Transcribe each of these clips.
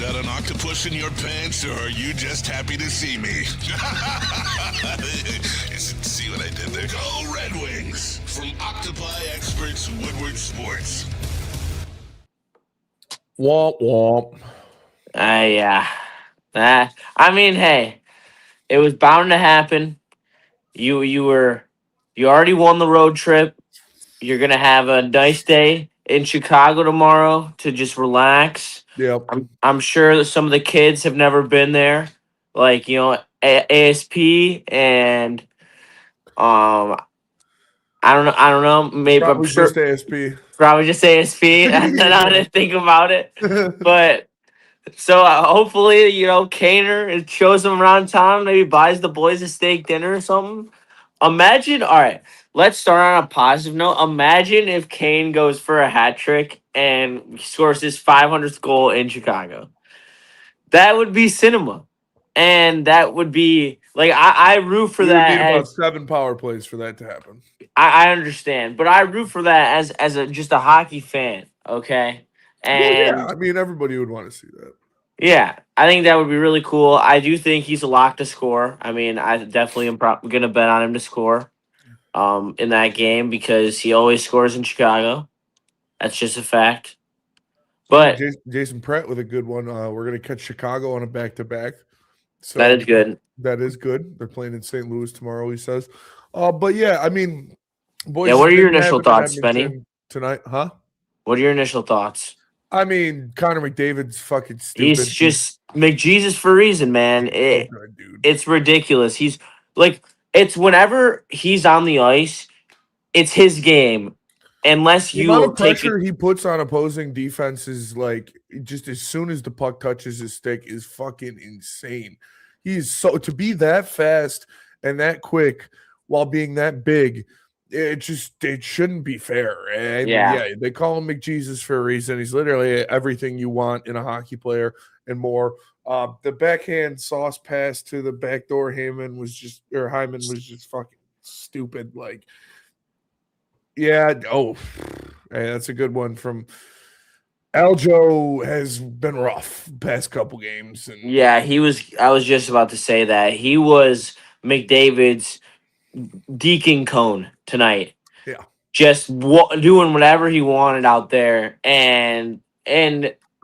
that an octopus in your pants, or are you just happy to see me? See what I did there? Go Red Wings! From Octopi experts, Woodward Sports. Womp womp. Yeah. I mean, hey, it was bound to happen. You already won the road trip. You're gonna have a nice day in Chicago tomorrow to just relax. Yep. I'm sure that some of the kids have never been there, like ASP and I don't know. Maybe I'm Probably sure just ASP. probably just ASP. And then I didn't think about it, but so hopefully Kaner it shows him around town. Maybe buys the boys a steak dinner or something. Imagine, all right, let's start on a positive note. Imagine if Kane goes for a hat trick and scores his 500th goal in Chicago. That would be cinema. And that would be like I root for We would that need about as 7 power plays for that to happen. I understand, but I root for that as just a hockey fan, okay? Well, yeah. And I mean, everybody would want to see that. yeah, I think that would be really cool. I do think he's a lock to score. I mean, I definitely am gonna bet on him to score in that game because he always scores in Chicago. That's just a fact. But Jason Pratt with a good one. We're going to catch Chicago on a back-to-back. So that is good. That is good. They're playing in St. Louis tomorrow, he says. But yeah, I mean, boys. Yeah, what are your didn't initial happen in thoughts, Benny? Edmonton tonight, huh? What are your initial thoughts? I mean, Connor McDavid's fucking stupid. He's just McJesus for a reason, man. He's so good, dude. It's ridiculous. He's like, it's whenever he's on the ice, it's his game. Unless The amount you of take pressure he puts on opposing defenses, like just as soon as the puck touches his stick, is fucking insane. He's so to be that fast and that quick while being that big. It shouldn't be fair. And Yeah. they call him McJesus for a reason. He's literally everything you want in a hockey player and more. The backhand sauce pass to the backdoor Hyman was just fucking stupid. Like, yeah, hey, that's a good one from Aljo. Has been rough past couple games. And Yeah, I was just about to say that. He was McDavid's Deacon Cone tonight. Yeah. Just doing whatever he wanted out there. And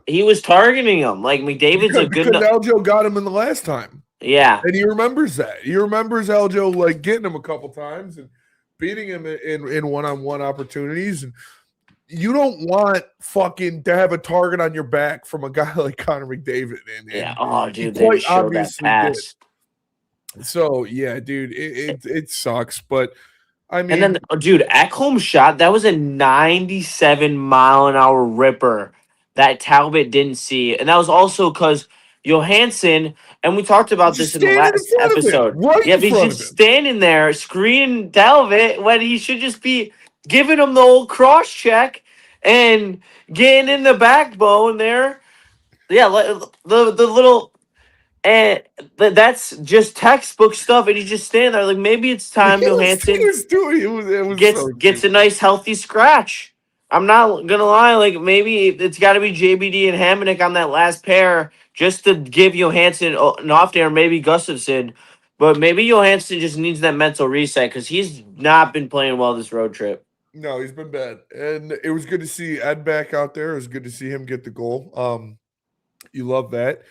he was targeting him. Like, McDavid's a good because Aljo got him in the last time. Yeah. And he remembers that. He remembers Aljo like getting him a couple times and beating him in one-on-one opportunities. And you don't want fucking to have a target on your back from a guy like Connor McDavid. And Yeah. Oh, dude, he quite they showed that obviously pass. did. So yeah, dude, it sucks. But I mean, And then, dude, Ekholm's shot, that was a 97-mile-an-hour ripper that Talbot didn't see. And that was also because Johansson, and we talked about this in the last episode. Yeah, but he's just standing there screening Talbot when he should just be giving him the old cross check and getting in the backbone there. Yeah, the little... And that's just textbook stuff, and he's just standing there like maybe it's time Johansson gets a nice healthy scratch. I'm not gonna lie, like maybe it's got to be JBD and Hamonic on that last pair just to give Johansson an off day, or maybe Gustafsson, but maybe Johansson just needs that mental reset because he's not been playing well this road trip. No, he's been bad, and it was good to see Ed back out there. It was good to see him get the goal. You love that.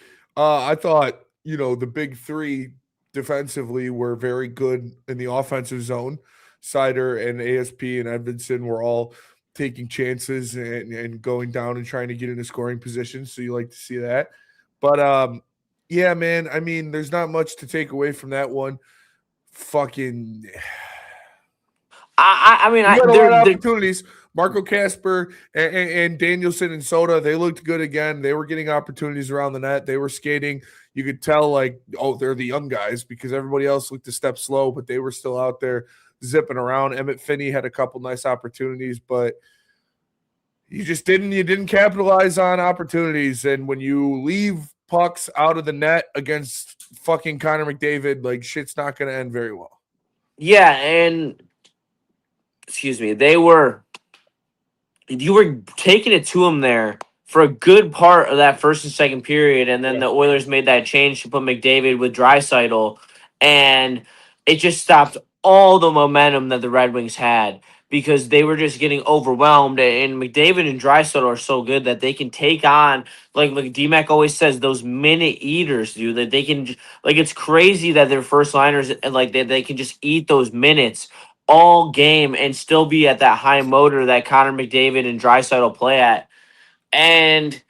I thought, the big three defensively were very good in the offensive zone. Sider and ASP and Edmondson were all taking chances and going down and trying to get into scoring positions. So you like to see that. But, yeah, man, I mean, there's not much to take away from that one. Fucking... I mean, there are opportunities. Marco Kasper and Danielson and Soda, they looked good again. They were getting opportunities around the net. They were skating. You could tell, like, they're the young guys because everybody else looked a step slow, but they were still out there zipping around. Emmett Finney had a couple nice opportunities, but you didn't capitalize on opportunities. And when you leave pucks out of the net against fucking Connor McDavid, like, shit's not going to end very well. Yeah, and excuse me, you were taking it to him there for a good part of that first and second period, and then the Oilers made that change to put McDavid with Draisaitl, and it just stopped all the momentum that the Red Wings had because they were just getting overwhelmed. And McDavid and Draisaitl are so good that they can take on, like D-Mac always says, those minute eaters, dude. That they can, like, it's crazy that their first liners, and like they can just eat those minutes all game and still be at that high motor that Connor McDavid and Draisaitl play at. And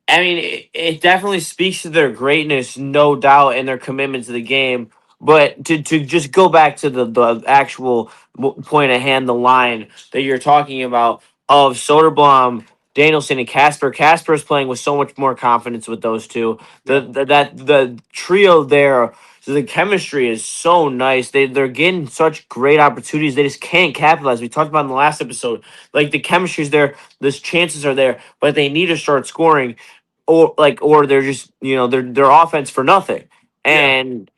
I mean, it definitely speaks to their greatness, no doubt, and their commitment to the game. But to just go back to the actual point at hand, the line that you're talking about of Soderblom, Danielson, and Casper. Casper is playing with so much more confidence with those two. The trio there, so the chemistry is so nice. They're getting such great opportunities. They just can't capitalize. We talked about in the last episode, like the chemistry's there, the chances are there, but they need to start scoring or they're just their offense for nothing. And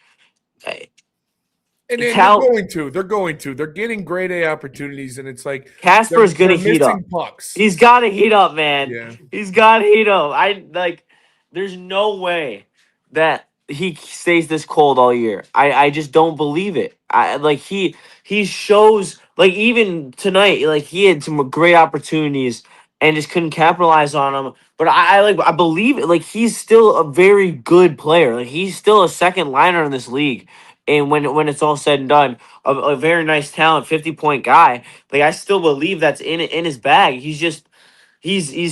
they're going to. They're getting grade A opportunities, and it's like Casper's gonna heat up. Pucks. He's got to heat up, man. Yeah. He's got to heat up. There's no way that he stays this cold all year. I just don't believe it. He shows, like, even tonight, like, he had some great opportunities and just couldn't capitalize on them. But I believe it. Like, he's still a very good player. Like, he's still a second liner in this league. And when it's all said and done, a very nice talent, 50-point guy. Like, I still believe that's in his bag. He's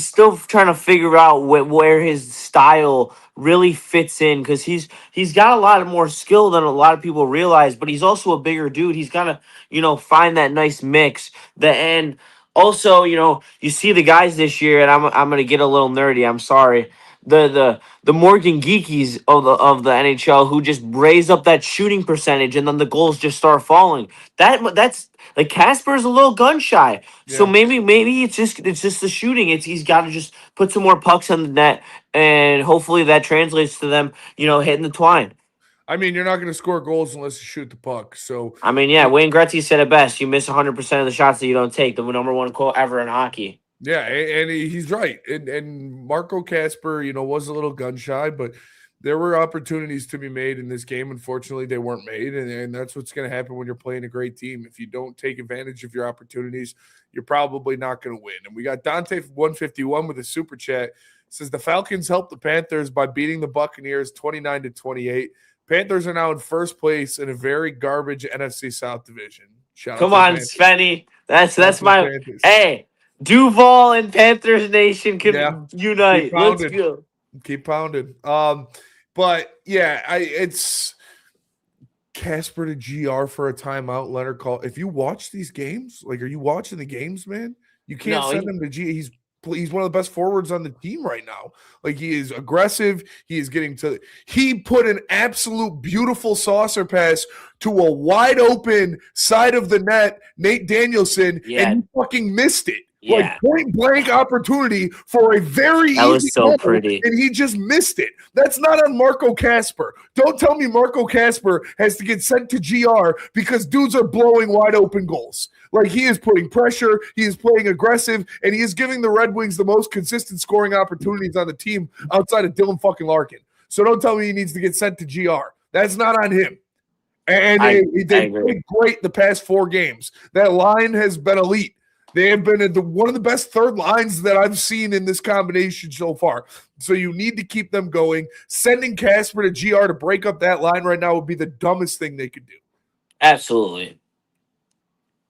still trying to figure out where his style really fits in, because he's got a lot more skill than a lot of people realize, but he's also a bigger dude. He's got to find that nice mix. And also, you see the guys this year, and I'm gonna get a little nerdy. I'm sorry. The Morgan Geekies of the NHL, who just raise up that shooting percentage, and then the goals just start falling. That's like Casper's a little gun shy. So maybe it's just the shooting. He's got to just put some more pucks on the net, and hopefully that translates to them, hitting the twine. I mean, you're not going to score goals unless you shoot the puck. So I mean, yeah, Wayne Gretzky said it best: you miss 100% of the shots that you don't take. The number one quote ever in hockey. Yeah, and he's right. And Marco Casper, was a little gun shy, but there were opportunities to be made in this game. Unfortunately, they weren't made, and that's what's going to happen when you're playing a great team. If you don't take advantage of your opportunities, you're probably not going to win. And we got Dante 151 with a super chat. It says the Falcons helped the Panthers by beating the Buccaneers 29-28. Panthers are now in first place in a very garbage NFC South division. Come on, Svenny. That's my Panthers. Hey. Duval and Panthers Nation can unite. Let's go. Keep pounding. But yeah, it's Casper to GR for a timeout. Leonard call. If you watch these games, like, are you watching the games, man? You can't send him to G. He's one of the best forwards on the team right now. Like, he is aggressive. He is getting to. He put an absolute beautiful saucer pass to a wide open side of the net, Nate Danielson, and he fucking missed it. Yeah. Like, point blank opportunity for a very easy was so goal, pretty, and he just missed it. That's not on Marco Casper. Don't tell me Marco Casper has to get sent to GR because dudes are blowing wide open goals. Like, he is putting pressure, he is playing aggressive, and he is giving the Red Wings the most consistent scoring opportunities on the team outside of Dylan fucking Larkin. So don't tell me he needs to get sent to GR. That's not on him. And they played great the past 4 games. That line has been elite. They have been one of the best third lines that I've seen in this combination so far. So you need to keep them going. Sending Casper to GR to break up that line right now would be the dumbest thing they could do. Absolutely.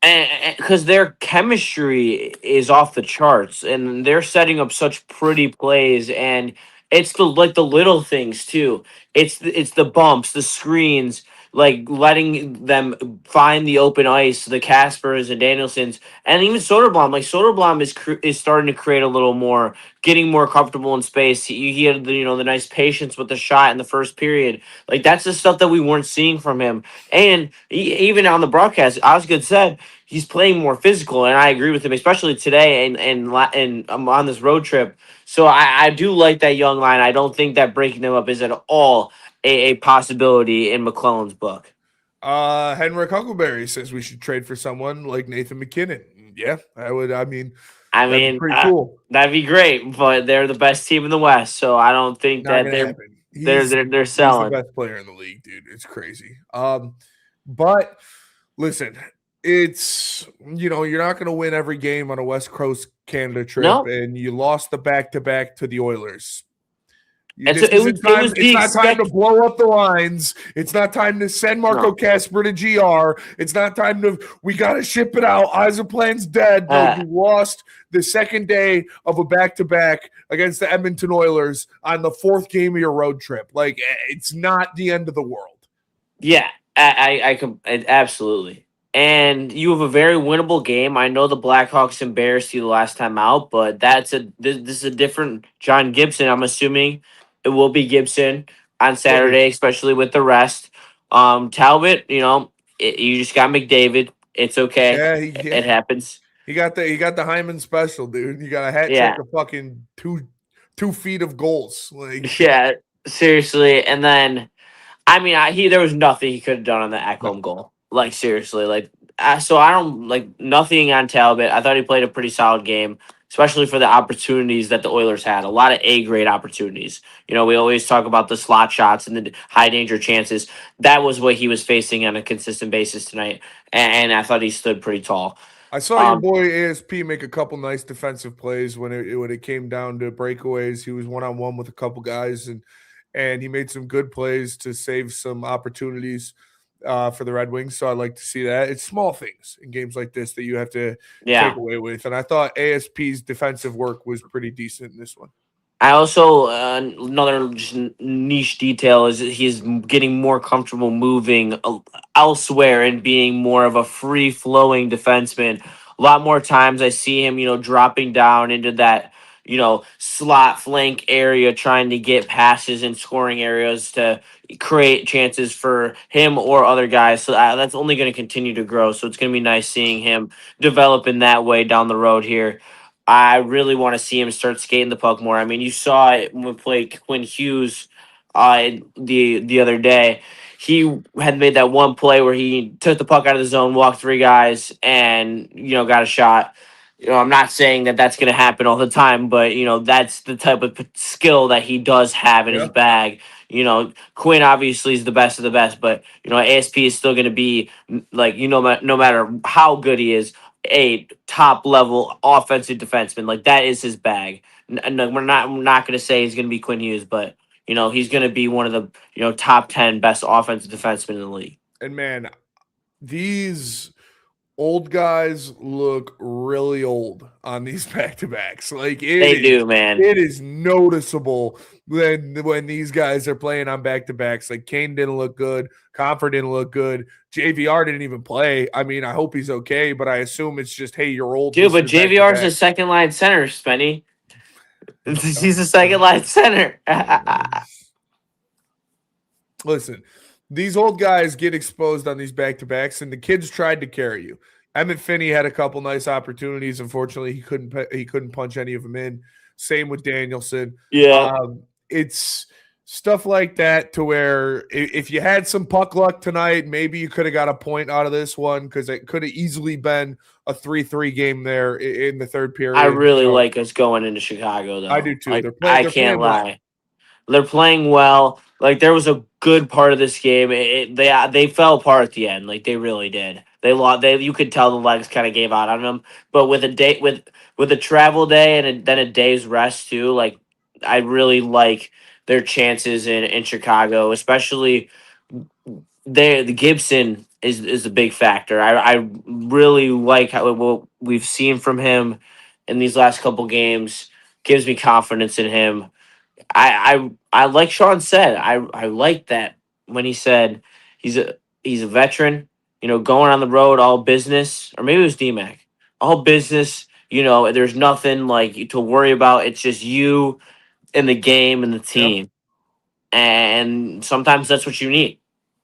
And because their chemistry is off the charts, and they're setting up such pretty plays, and it's the little things too. It's the bumps, the screens, like letting them find the open ice, the Caspers and Danielsons, and even Soderblom. Like, Soderblom is starting to create a little more, getting more comfortable in space. He had the nice patience with the shot in the first period. Like, that's the stuff that we weren't seeing from him. And even on the broadcast, Osgood said he's playing more physical, and I agree with him, especially today and on this road trip. So I do like that young line. I don't think that breaking them up is at all a possibility in McClellan's book. Henrik Huckleberry says we should trade for someone like Nathan McKinnon. Yeah, I would. I mean, I That'd be mean, pretty cool. that'd be great, but they're the best team in the West, so I don't think Not that gonna happen. they're He's the selling. best player in the league, dude. It's crazy. But listen, it's you're not gonna win every game on a West Coast Canada trip, No, and you lost the back-to-back to the Oilers. it's, This it was isn't it time. was It's the not time to expect. blow up the lines. It's not time to send Marco No, Casper to GR. It's not time to. We got to ship it out. Yzerplan's dead. No, you lost the second day of a back-to-back against the Edmonton Oilers on the fourth game of your road trip. Like, it's not the end of the world. yeah, absolutely. And you have a very winnable game. I know the Blackhawks embarrassed you the last time out, but this is a different John Gibson. I'm assuming it will be Gibson on Saturday, especially with the rest. Talbot, you just got McDavid. It's okay. Yeah, It happens. He got the Hyman special, dude. You got a hat Yeah. trick of fucking 2 feet of goals. Like, Yeah, seriously. And then, I mean, there was nothing he could have done on the Ekholm goal. Like, seriously, so I don't like nothing on Talbot. I thought he played a pretty solid game, especially for the opportunities that the Oilers had. A lot of A-grade opportunities. We always talk about the slot shots and the high danger chances. That was what he was facing on a consistent basis tonight, and I thought he stood pretty tall. I saw your boy ASP make a couple nice defensive plays when it came down to breakaways. He was one-on-one with a couple guys, and he made some good plays to save some opportunities for the Red Wings. So I like to see that. It's small things in games like this that you have to take away with. And I thought ASP's defensive work was pretty decent in this one. I also another just niche detail is that he's getting more comfortable moving elsewhere and being more of a free flowing defenseman. A lot more times I see him, dropping down into that, slot flank area, trying to get passes and scoring areas to create chances for him or other guys. So that's only going to continue to grow. So it's going to be nice seeing him develop in that way down the road here. I really want to see him start skating the puck more. I mean, you saw it when we played Quinn Hughes the other day. He had made that one play where he took the puck out of the zone, walked 3 guys, and got a shot. I'm not saying that that's going to happen all the time, but that's the type of skill that he does have in his bag. Quinn obviously is the best of the best, but ASP is still going to be like no matter how good he is, a top level offensive defenseman. Like that is his bag. No, we're not going to say he's going to be Quinn Hughes, but he's going to be one of the top 10 best offensive defensemen in the league. And man, these old guys look really old on these back-to-backs. Like they do, man. It is noticeable when these guys are playing on back-to-backs. Like Kane didn't look good, Comfort didn't look good, JVR didn't even play. I mean, I hope he's okay, but I assume it's just, hey, you're old. Dude, but JVR is a second line center, Spenny. He's a second line center. Listen, these old guys get exposed on these back-to-backs, and the kids tried to carry you. Emmett Finney had a couple nice opportunities. Unfortunately, he couldn't punch any of them in. Same with Danielson. Yeah. It's stuff like that to where if you had some puck luck tonight, maybe you could have got a point out of this one because it could have easily been a 3-3 game there in the third period. I really like us going into Chicago, though. I do too. Like, I can't lie. They're playing well. Like there was a good part of this game. They fell apart at the end. Like they really did. They lost. You could tell the legs kind of gave out on them. But with a travel day and then a day's rest too. Like I really like their chances in Chicago, especially the Gibson is a big factor. I really like what we've seen from him in these last couple games. Gives me confidence in him. I like Sean said. I like that when he said he's a veteran, going on the road, all business, or maybe it was DMAC, all business. There's nothing like to worry about. It's just you and the game and the team, and sometimes that's what you need.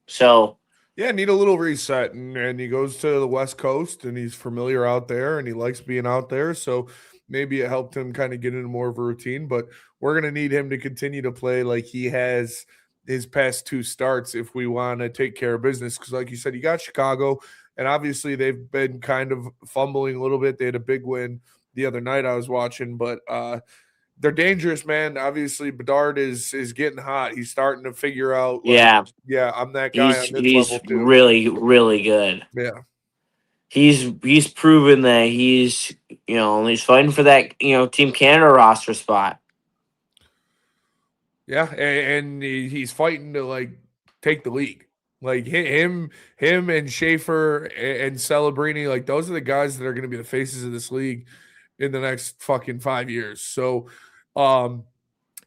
So yeah, need a little reset, and he goes to the West Coast, and he's familiar out there, and he likes being out there. So maybe it helped him kind of get into more of a routine, but we're going to need him to continue to play like he has his past 2 starts if we want to take care of business. Because like you said, you got Chicago, and obviously they've been kind of fumbling a little bit. They had a big win the other night I was watching, but they're dangerous, man. Obviously, Bedard is getting hot. He's starting to figure out, like, Yeah, yeah, I'm that guy on this he's level too. really, really good. Yeah. He's proven that he's he's fighting for that Team Canada roster spot. Yeah, and he's fighting to like take the league. Like him and Schaefer and Celebrini, like those are the guys that are going to be the faces of this league in the next fucking 5 years. So,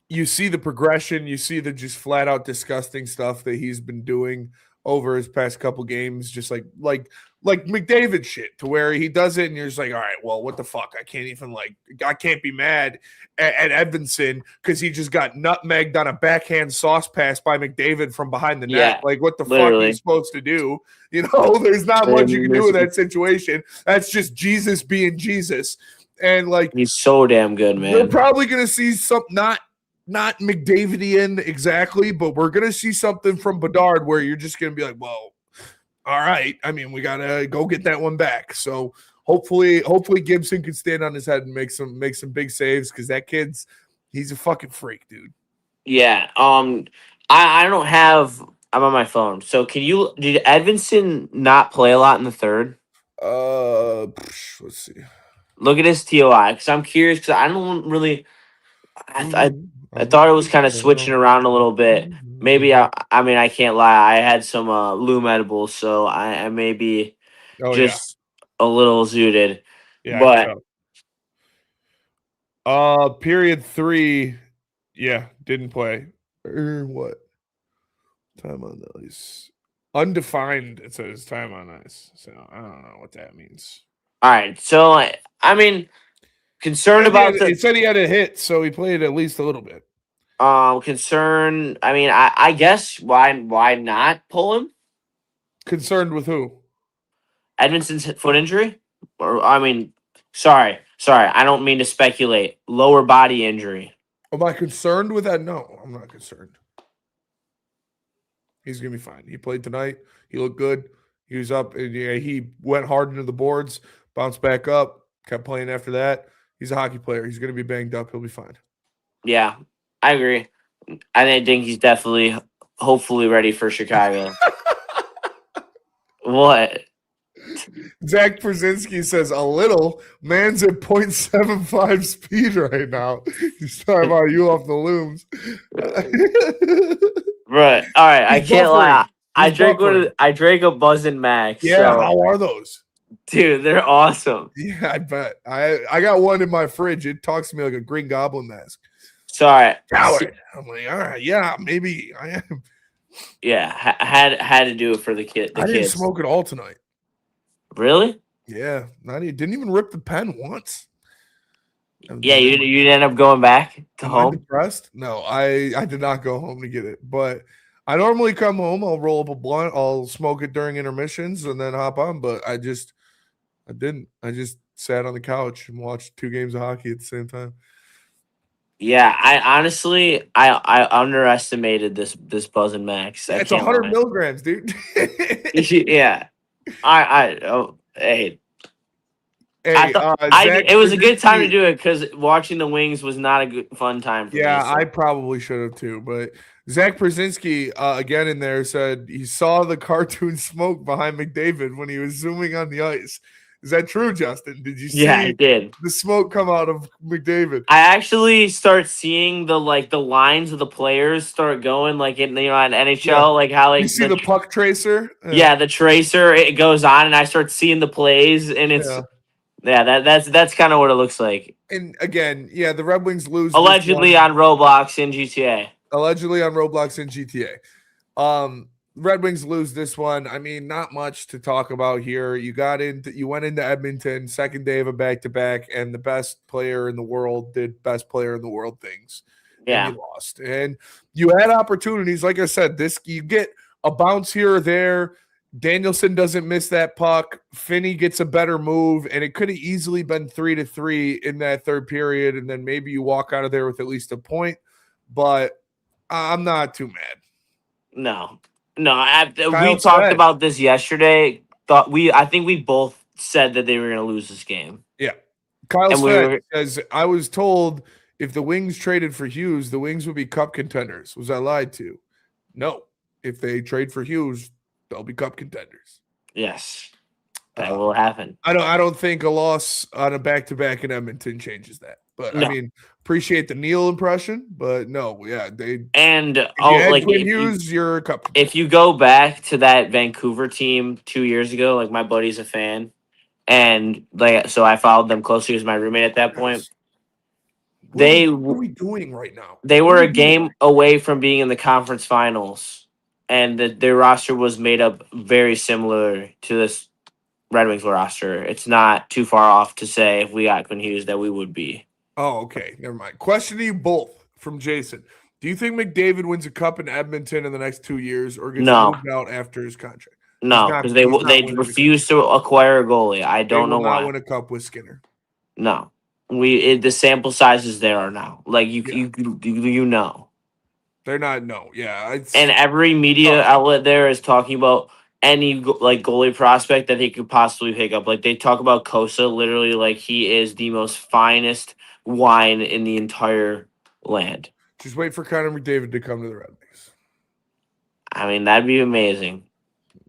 you see the progression, you see the just flat out disgusting stuff that he's been doing over his past couple games, just like McDavid shit, to where he does it and you're just like, all right, well, what the fuck? I can't be mad at Edmonton because he just got nutmegged on a backhand sauce pass by McDavid from behind the net. Yeah, like, what the literally. fuck are you supposed to do? There's not much you can do in that situation. That's just Jesus being Jesus. And like, he's so damn good, man. We're probably gonna see some not McDavidian exactly, but we're gonna see something from Bedard where you're just gonna be like, well, all right. I mean, we gotta go get that one back. So hopefully Gibson can stand on his head and make some big saves, because that he's a fucking freak, dude. Yeah. I don't have. I'm on my phone. So did Edvinson not play a lot in the third? Let's see. Look at his TOI, because I'm curious, because I don't really. I thought it was kind of switching around a little bit. Maybe I mean, I can't lie. I had some Loom edibles, so I may be just a little zooted. Yeah, but period 3, didn't play. What? Time on ice. Undefined, it says time on ice. So I don't know what that means. All right. So I mean, concerned about it said he had a hit, so he played at least a little bit. Concern. I mean, I guess why not pull him? Concerned with who? Edmonton's foot injury? Or I mean, sorry. I don't mean to speculate. Lower body injury. Am I concerned with that? No, I'm not concerned. He's gonna be fine. He played tonight. He looked good. He was up, and he went hard into the boards, bounced back up, kept playing after that. He's a hockey player. He's gonna be banged up. He'll be fine. Yeah, I agree. I think he's definitely, hopefully, ready for Chicago. What? Zach Brzezinski says a little. Man's at 0.75 speed right now. He's talking about you off the looms. Right. All right. I can't lie. I drank a Buzzin' Max. Yeah. So. How are those? Dude, they're awesome. Yeah, I bet. I got one in my fridge. It talks to me like a Green Goblin mask. Sorry. Coward. I'm like, all right, yeah, maybe I am. Yeah, had to do it for the kid. I didn't smoke it all tonight. Really? Yeah, didn't even rip the pen once. Yeah, you didn't end up going back to home? Depressed? No, I did not go home to get it. But I normally come home, I'll roll up a blunt, I'll smoke it during intermissions and then hop on. But I didn't. I just sat on the couch and watched 2 games of hockey at the same time. Yeah, I honestly underestimated this Buzzin' Max. It's 100 milligrams, dude. Yeah. Hey. It was a good time to do it because watching the Wings was not a fun time for me. Yeah, I probably should have too. But Zach Brzezinski, again in there, said he saw the cartoon smoke behind McDavid when he was zooming on the ice. Is that true, Justin? Did you see I did. The smoke come out of McDavid? I actually start seeing the lines of the players start going on NHL, like how you see the puck tracer. Yeah, the tracer, it goes on, and I start seeing the plays, and it's that's kind of what it looks like. And again, the Red Wings lose allegedly on Roblox in GTA. Allegedly on Roblox in GTA. Red Wings lose this one. I mean, not much to talk about here. You went into Edmonton, second day of a back-to-back, and the best player in the world did best player in the world things. Yeah. And you lost. And you had opportunities. Like I said, you get a bounce here or there. Danielson doesn't miss that puck. Finney gets a better move, and it could have easily been 3-3 in that third period, and then maybe you walk out of there with at least a point. But I'm not too mad. No, we talked about this yesterday. I think we both said that they were going to lose this game. Yeah, Kyle And Sven says, I was told if the Wings traded for Hughes, the Wings would be cup contenders. Was I lied to? No. If they trade for Hughes, they'll be cup contenders. Yes. That will happen. I don't think a loss on a back-to-back in Edmonton changes that. But No. I mean, appreciate the Neil impression, but no, yeah, they and Hughes, you're a cup contender. If you go back to that Vancouver team 2 years ago, like my buddy's a fan, and so I followed them closely as my roommate at that point. What are we doing right now? They were a game away from being in the conference finals, and their roster was made up very similar to this Red Wings roster. It's not too far off to say if we got Quinn Hughes that we would be. Oh, okay. Never mind. Question to you both from Jason. Do you think McDavid wins a cup in Edmonton in the next 2 years or gets moved out after his contract? No, because they refuse to acquire a goalie. I don't know why. They will not win a cup with Skinner. No. The sample sizes there are now. Like you know. They're not yeah. And every media outlet there is talking about any goalie prospect that he could possibly pick up. Like they talk about Kosa literally like he is the most finest wine in the entire land. Just wait for Connor McDavid to come to the Red Wings. I mean, that'd be amazing.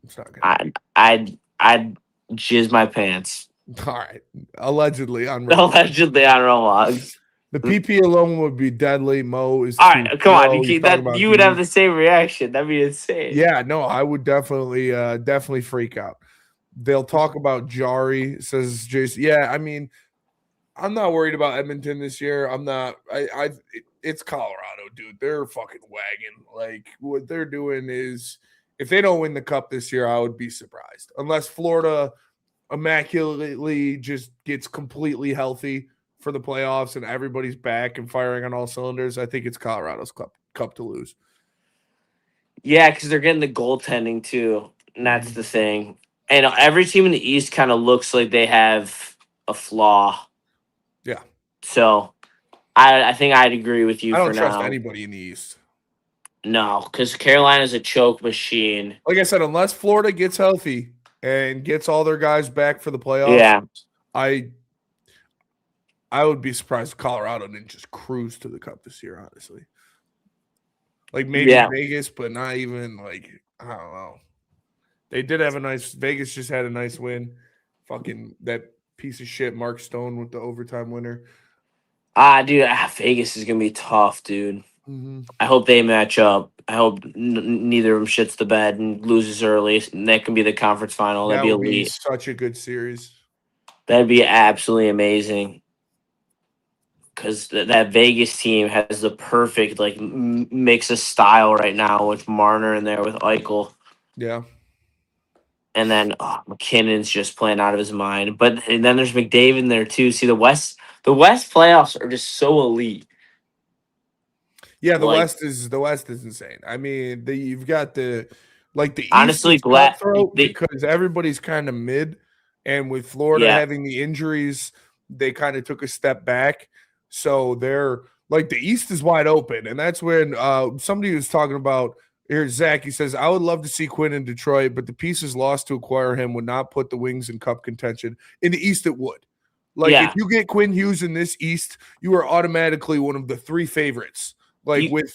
It's not gonna I'd jizz my pants. All right. Allegedly on Roblox. The PP alone would be deadly. Mo is all right. Come on, you would have the same reaction. That'd be insane. Yeah, no, I would definitely freak out. They'll talk about Jari, says Jason. Yeah, I mean, I'm not worried about Edmonton this year. I'm not. It's Colorado, dude. They're fucking wagon. Like what they're doing is, if they don't win the cup this year, I would be surprised. Unless Florida immaculately just gets completely healthy for the playoffs and everybody's back and firing on all cylinders. I think it's Colorado's cup to lose. Yeah, because they're getting the goaltending too, and that's the thing. And every team in the East kind of looks like they have a flaw. Yeah. So I think I'd agree with you. I don't trust anybody in the East. No, because Carolina's a choke machine. Like I said, unless Florida gets healthy and gets all their guys back for the playoffs, I would be surprised if Colorado didn't just cruise to the cup this year, honestly. Like maybe Vegas, but not even like, I don't know. They did have Vegas just had a nice win. Fucking that piece of shit Mark Stone with the overtime winner. Dude, Vegas is going to be tough, dude. Mm-hmm. I hope they match up. I hope neither of them shits the bed and loses early. And that can be the conference final. That'd be elite. Be such a good series. That'd be absolutely amazing. Because that Vegas team has the perfect mix of style right now with Marner in there with Eichel. Yeah. And then McKinnon's just playing out of his mind. And then there's McDavid in there too. See, the West playoffs are just so elite. Yeah, the West is insane. I mean, you've got the East honestly cutthroat because everybody's kind of mid, and with Florida having the injuries, they kind of took a step back. So they're like the East is wide open, and that's when somebody was talking about. Here's Zach. He says, I would love to see Quinn in Detroit, but the pieces lost to acquire him would not put the Wings in cup contention. In the East, it would. If you get Quinn Hughes in this East, you are automatically one of the three favorites.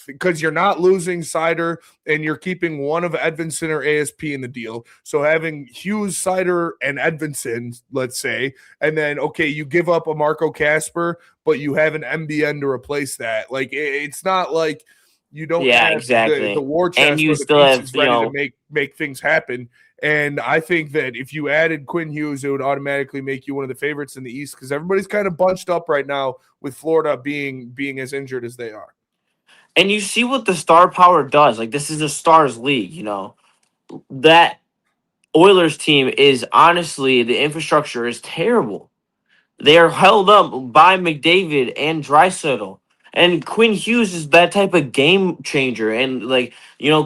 Because you're not losing Seider and you're keeping one of Edvinsson or ASP in the deal. So having Hughes, Seider, and Edvinsson, let's say, and then, okay, you give up a Marco Casper, but you have an MBN to replace that. It's not like you don't have the war chest and you or the still have ready to make things happen. And I think that if you added Quinn Hughes, it would automatically make you one of the favorites in the East because everybody's kind of bunched up right now with Florida being as injured as they are. And you see what the star power does. This is a stars league, That Oilers team is honestly, the infrastructure is terrible. They are held up by McDavid and Draisaitl. And Quinn Hughes is that type of game changer and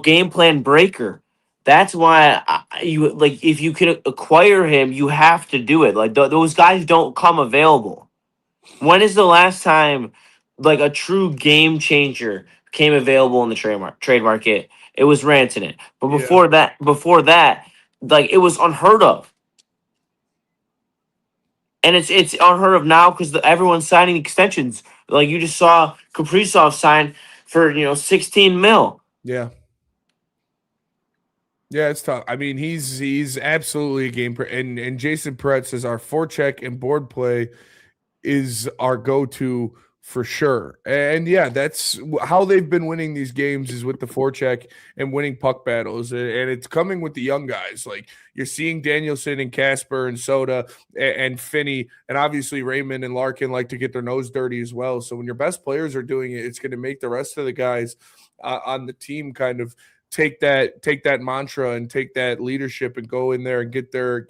game plan breaker. That's why if you can acquire him, you have to do it. Those guys don't come available. When is the last time a true game changer came available in the trade market? It was Rantanen. But before that, it was unheard of. And it's unheard of now because everyone's signing extensions. Like you just saw Kaprizov sign for 16 mil. Yeah. Yeah, it's tough. I mean, he's absolutely a game and Jason Perret says our forecheck and board play is our go-to for sure. And yeah, that's how they've been winning these games is with the forecheck and winning puck battles. And it's coming with the young guys. Like you're seeing Danielson and Casper and Soda and Finney, and obviously Raymond and Larkin like to get their nose dirty as well. So when your best players are doing it, it's going to make the rest of the guys on the team kind of take that mantra and take that leadership and go in there and get their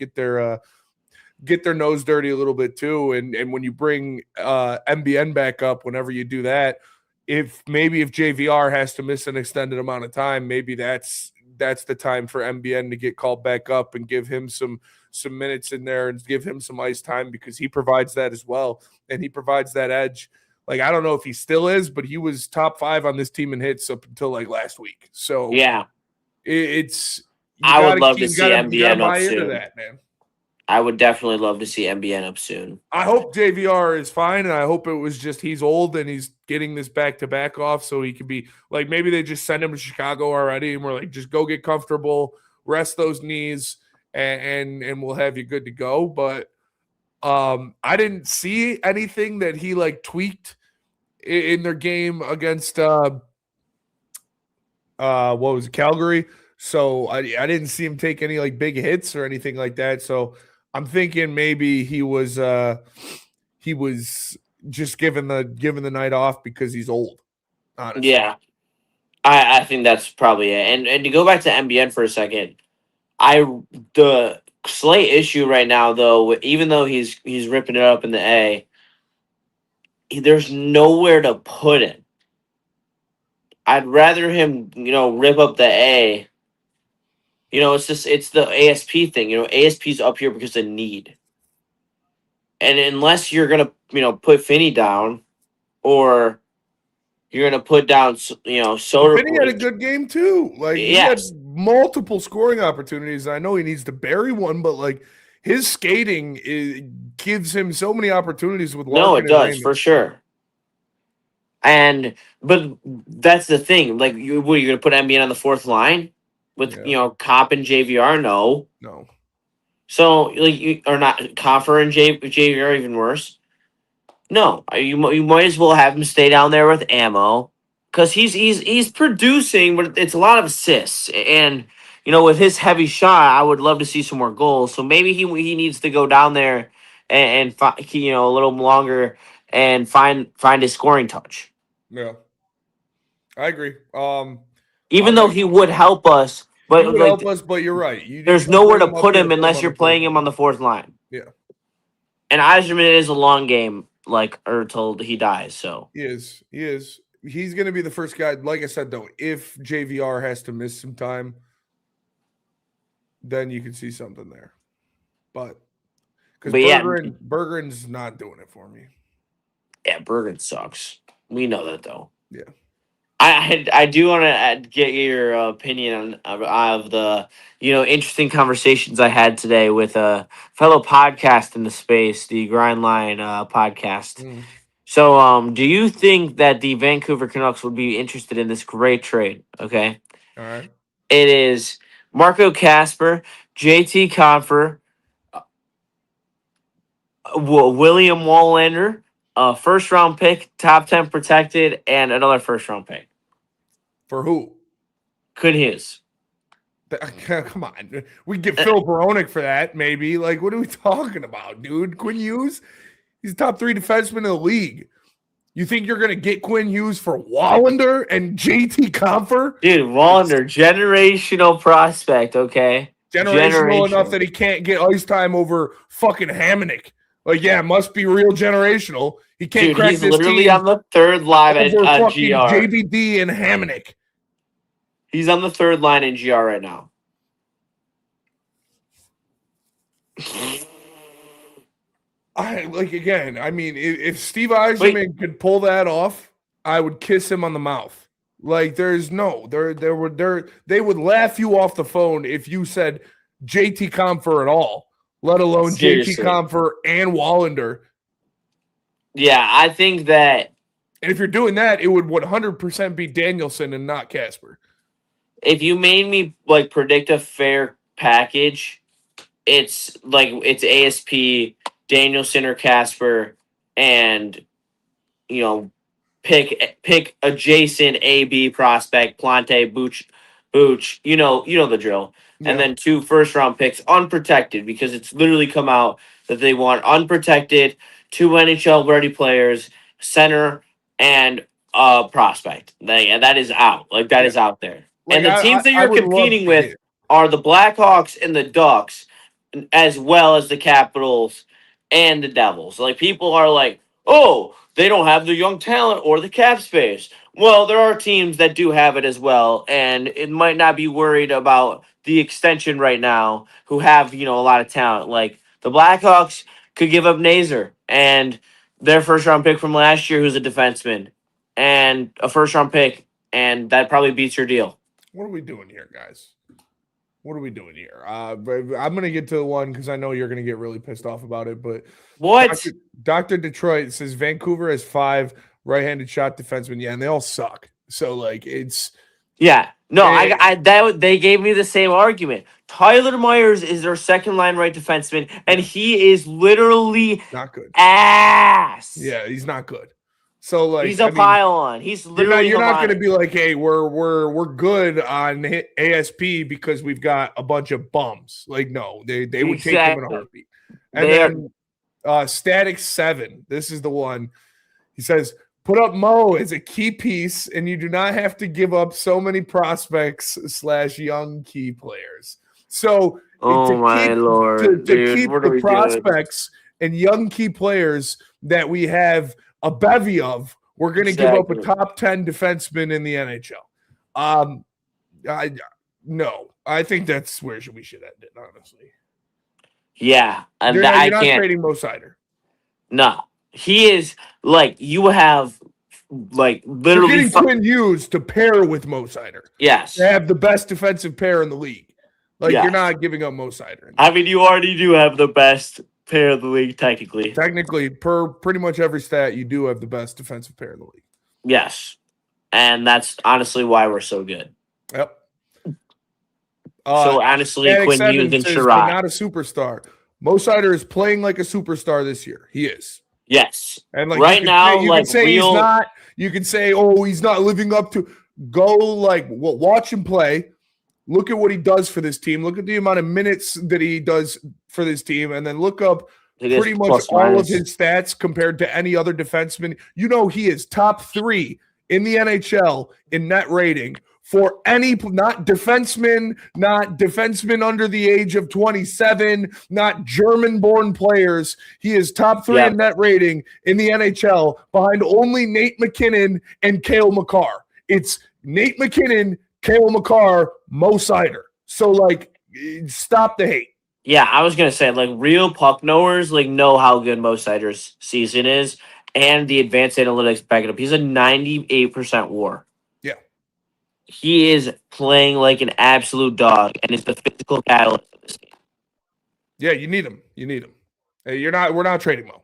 nose dirty a little bit too. And when you bring MBN back up, whenever you do that, if JVR has to miss an extended amount of time, maybe that's the time for MBN to get called back up and give him some minutes in there and give him some ice time, because he provides that as well. And he provides that edge. Like, I don't know if he still is, but he was top 5 on this team in hits up until like last week. So yeah, I would love to see MBN up soon. That, man. I would definitely love to see MBN up soon. I hope JVR is fine, and I hope it was just he's old and he's getting this back-to-back off so he could be – like maybe they just send him to Chicago already and we're like, just go get comfortable, rest those knees, and we'll have you good to go. But I didn't see anything that he, like, tweaked in their game against what was it, Calgary. So I didn't see him take any, like, big hits or anything like that. So – I'm thinking maybe he was just given the night off because he's old. Honestly. Yeah, I think that's probably it. And to go back to MBN for a second, the Slate issue right now though, even though he's ripping it up in the A, there's nowhere to put him. I'd rather him rip up the A. It's the ASP thing. ASP's up here because of need. And unless you're going to, put Finney down or you're going to put down, Soda. Finney had a good game too. Like, he had multiple scoring opportunities. I know he needs to bury one, but like his skating gives him so many opportunities with Larkin. No, it does, for sure. But that's the thing. Like, you're going to put MBN on the fourth line? With Cop and JVR, no. So like or not Coffer and JVR, even worse. No, you might as well have him stay down there with ammo, because he's producing, but it's a lot of assists, and with his heavy shot, I would love to see some more goals. So maybe he needs to go down there and a little longer and find his scoring touch. Yeah, I agree. Even though he would help us. But he would help us, but you're right. There's nowhere to put him unless you're playing him on the fourth line. Yeah. And Eiserman is a long game, until he dies. So he is. He's going to be the first guy. Like I said, though, if JVR has to miss some time, then you can see something there. But Bergeron's not doing it for me. Yeah, Bergeron sucks. We know that, though. Yeah. I do want to get your opinion of the interesting conversations I had today with a fellow podcast in the space, the Grindline podcast. So, do you think that the Vancouver Canucks would be interested in this great trade? Okay, all right. It is Marco Casper, JT Compher, William Wallander, a first-round pick, top 10 protected, and another first-round pick. For who? Quinn Hughes. Come on. We get Phil Baronic for that, maybe. Like, what are we talking about, dude? Quinn Hughes? He's top 3 defenseman in the league. You think you're going to get Quinn Hughes for Wallander and JT Compher? Dude, Wallander, generational prospect, okay? Generational enough that he can't get ice time over fucking Hamonic. Like, yeah, must be real generational. He can't crack he's this literally team on the third line at GR. JBD and Hamonic. He's on the third line in GR right now. If Steve Yzerman could pull that off, I would kiss him on the mouth. Like, they would laugh you off the phone if you said JT Compher at all. let alone Seriously. JT Compher and Wallander. Yeah, I think that. And if you're doing that, it would 100% be Danielson and not Casper. If you made me predict a fair package, it's ASP, Danielson or Casper, and pick adjacent AB prospect, Plante, Booch. You know the drill. Yeah. And then 2 first-round picks, unprotected, because it's literally come out that they want unprotected, 2 NHL-ready players, center, and a prospect. That is out. That is out there. And the teams that you're competing with are the Blackhawks and the Ducks, as well as the Capitals and the Devils. People are like, oh, they don't have the young talent or the cap space. Well, there are teams that do have it as well, and it might not be worried about the extension right now who have, a lot of talent. Like the Blackhawks could give up Nazer and their first-round pick from last year who's a defenseman and a first-round pick, and that probably beats your deal. What are we doing here, guys? What are we doing here? But I'm going to get to one because I know you're going to get really pissed off about it. But what? Dr. Detroit says Vancouver has 5 right-handed shot defensemen. Yeah, and they all suck. So it's they gave me the same argument. Tyler Myers is their second line right defenseman, and he is literally not good. Ass. Yeah, he's not good. So he's a pile-on. He's literally you're not going to be like, hey, we're good on ASP because we've got a bunch of bums. No, they would take him in a heartbeat. And then Static 7, this is the one. He says, put up Mo as a key piece, and you do not have to give up so many prospects / young key players. So Lord, to keep the prospects and young key players that we have a bevy of, we're going to give up a top 10 defenseman in the NHL. I think that's where we should end it, honestly. Yeah, and you're not trading Mo Seider. No, he is you have literally you're getting Quinn Hughes to pair with Mo Seider. Yes, they have the best defensive pair in the league. You're not giving up Mo Seider. I mean, you already do have the best pair of the league, technically. Technically, per pretty much every stat, you do have the best defensive pair in the league. Yes, and that's honestly why we're so good. Yep. So honestly, Quinn Hughes and Sherrod. Not a superstar. Mo Seider is playing like a superstar this year. He is. Yes. And right now, you can say he's not. You can say, oh, he's not living up to. Go watch him play. Look at what he does for this team. Look at the amount of minutes that he does for this team, and then look up pretty much all of his stats compared to any other defenseman. He is top 3 in the NHL in net rating for any not defenseman under the age of 27, not German-born players. He is top 3 in net rating in the NHL behind only Nate McKinnon and Cale Makar. It's Nate McKinnon, Cale Makar, Mo Seider. So, stop the hate. Yeah, I was going to say, real puck knowers, know how good Mo Seider's season is and the advanced analytics back it up. He's a 98% WAR. Yeah. He is playing like an absolute dog and is the physical catalyst of this team. Yeah, you need him. Hey, we're not trading Mo.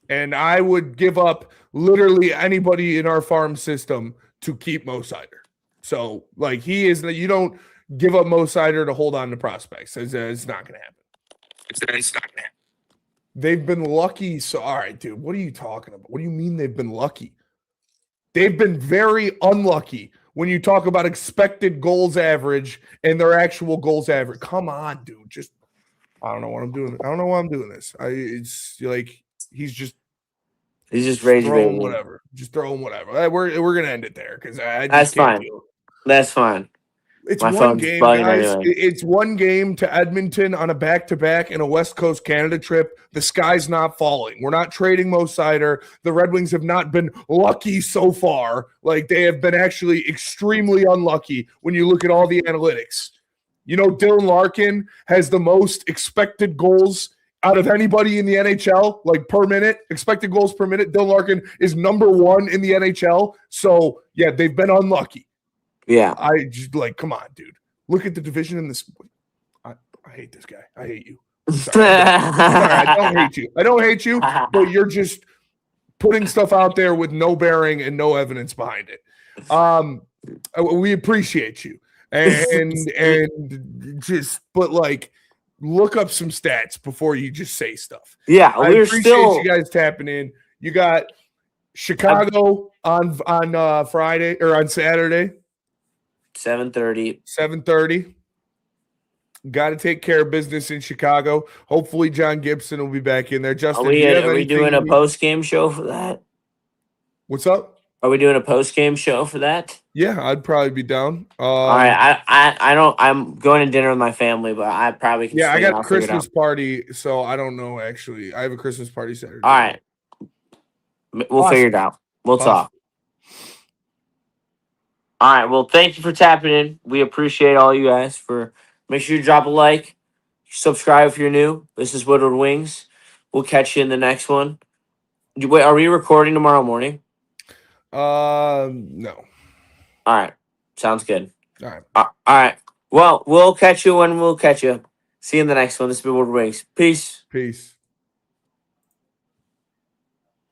And I would give up literally anybody in our farm system to keep Mo Seider. So, he is, you don't give up Mo Seider to hold on to prospects. It's not going to happen. It's not going to happen. They've been lucky. So, all right, dude, what are you talking about? What do you mean they've been lucky? They've been very unlucky when you talk about expected goals average and their actual goals average. Come on, dude. I don't know what I'm doing. I don't know why I'm doing this. He's just raging. Whatever. Just throw him whatever. We're gonna end it there because that's fine. That's fine. It's one game, guys. Anyway. It's one game to Edmonton on a back-to-back in a West Coast Canada trip. The sky's not falling. We're not trading Mo Seider. The Red Wings have not been lucky so far. They have been actually extremely unlucky when you look at all the analytics. Dylan Larkin has the most expected goals out of anybody in the NHL, per minute, expected goals per minute. Dylan Larkin is number 1 in the NHL. So, yeah, they've been unlucky. Yeah. I just come on, dude. Look at the division in this. I I hate this guy. I hate you. Sorry, I don't hate you. I don't hate you, but you're just putting stuff out there with no bearing and no evidence behind it. We appreciate you. And just, but like, look up some stats before you just say stuff. Yeah, I appreciate you guys tapping in. You got Chicago on Friday or on Saturday. 7:30. 7:30. Got to take care of business in Chicago. Hopefully, John Gibson will be back in there. Justin, are we doing a post-game show for that? What's up? Are we doing a post-game show for that? Yeah, I'd probably be down. All right, I don't. I'm going to dinner with my family, but I probably can. Yeah, I got a Christmas party, so I don't know. Actually, I have a Christmas party Saturday. All right, we'll figure it out. We'll talk. All right. Well, thank you for tapping in. We appreciate all you guys. Make sure you drop a like, subscribe if you're new. This is Woodward Wings. We'll catch you in the next one. Wait, are we recording tomorrow morning? No. All right. Sounds good. All right. All right. Well, we'll catch you when we'll catch you. See you in the next one. This has been Woodward Wings. Peace. Peace.